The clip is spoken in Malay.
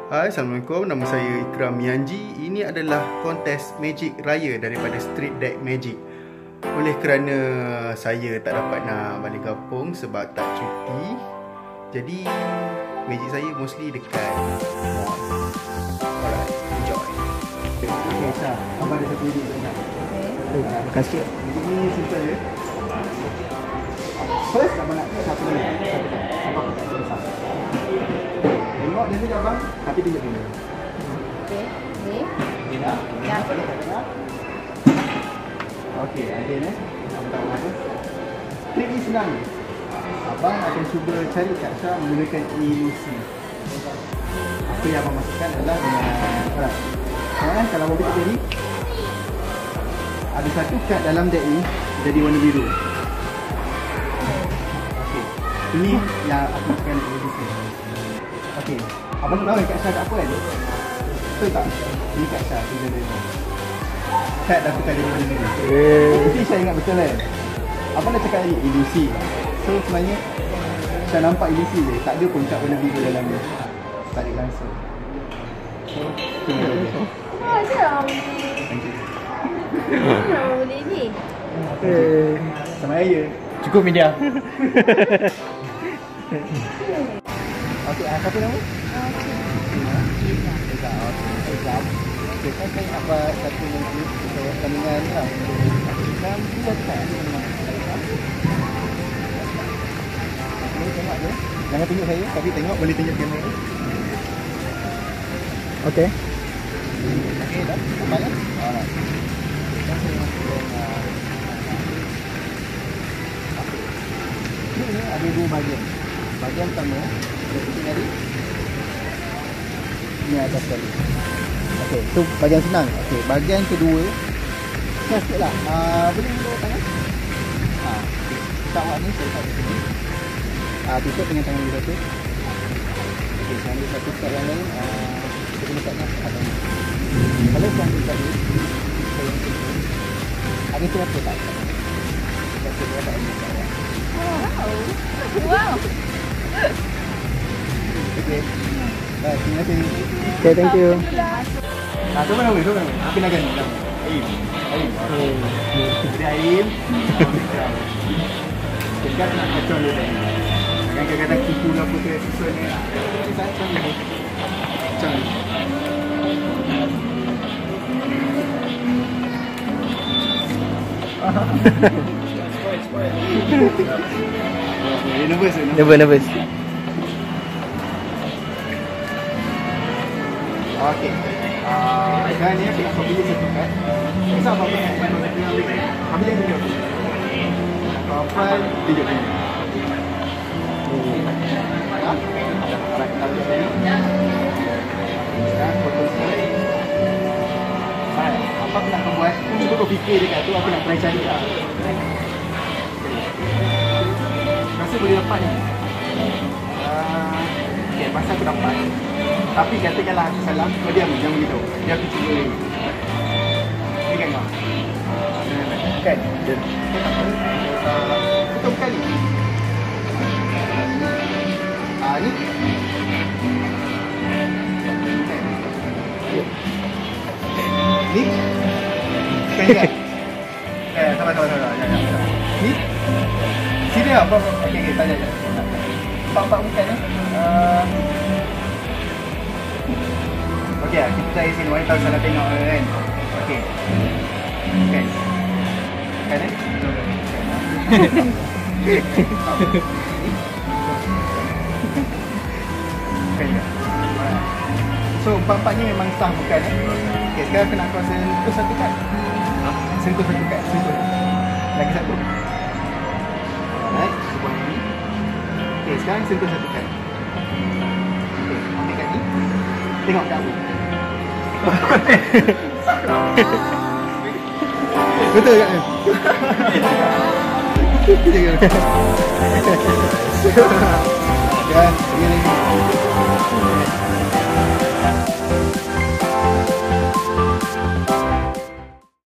Hai, Assalamualaikum. Nama saya Ikram Mianji. Ini adalah kontes Magic Raya daripada Street Deck Magic. Oleh kerana saya tak dapat nak balik kampung sebab tak cuti, jadi Magic saya mostly dekat mall. Alright, enjoy. Okay, Syah. Abang ada satu idea tak? Terima kasih. Ini simple je. First, abang nak satu minit. Abang tak besar. Tengok dia sekejap abang, tapi tunjuk dulu. Okey, ni. Ni dah? Ya. Okey, ada ni. Abang tahu apa? Trik ni senang. Abang akan cuba cari Kak Syah menggunakan ilusi. Apa yang abang masukkan adalah dengan kalau abang petik tadi, ada satu kad dalam deck ni jadi warna biru. Okey, ini yang aku masukkan ilusi. Okey, abang tahu Kak Syah kat apa kan? Betul tak? Ini Kak Syah, tu dia. Kad dah tukar jadi warna biru. Mesti Syah ingat betul kan? Abang dah cakap tadi, ilusi. So sebenarnya Syah nampak ilusi je, tak ada pun kad warna biru dalam dia. Tarik langsung. So, tunggu dia. Oh, jom. Thank you. Boleh ni. Sama raya. Cukup media. Okey, siapa nama? Okey, kan saya nak buat satu lagi untuk tandingan ni lah. Kan dia tak ada mana. Tengok je. Jangan tunjuk saya, tapi tengok boleh tunjuk kamera. Okey. Okey, dah. Nampak kan? Alright. Ini ada dua bahagian. Bahagian pertama, kita tadi. Ini atas sekali. Okey, tu bahagian senang. Okey, bahagian kedua, senang sikit lah. Boleh dulu tangan? Awak ni saya tahu sini. Tutup dengan tangan satu. Okey, saya ambil satu step yang lain. Kita kena letakkan atas ni. Kalau saya ambil tadi, saya ambil tadi. Ada siapa tak? Kita cuba tak ambil tadi. Wow. Okey. Baik, terima kasih. Okay, thank you. Tu mana weh? Apa nak ganti? Aim. Jadi Aim. Kita nak macam ni. Kadang-kadang tipu lah putih susun ni. Macam ni. Macam ni. Spoil. Nervous. Okey. Sekarang ni kita pilih satu kad. Bisa apa pun yang ambil. Ambil yang tunjuk. Kapal tunjuk ni. Alright, kita ambil ni. Sekarang foto sekali. Alright, apa aku nak buat? Cuba kau fikir dekat tu, aku nak try cari lah. Rasa boleh dapat ni. Okay, masa aku dapat. Tapi katakanlah aku salah, kau diam, jangan beritahu. Dia aku cuba lagi. Ni kan kau? Kan? Betul kali. Ni. Ni. Kan? Sabar. Ni. Sini apa? Okey, tanya je. Pak bukan ni. Okey, kita try sini. Mana tahu salah tengok kan? Okey. Kan? Kan ni? Kan ya? So, empat-empatnya memang sah bukan? Okey, sekarang aku nak kau sentuh satu kad. Sentuh satu kad. Sentuh. Lagi satu. Alright, buat ni. Okey, sekarang sentuh satu kad. Okey, ambil kad ni. Tengok kat aku. Betul tak? Jangan, begini.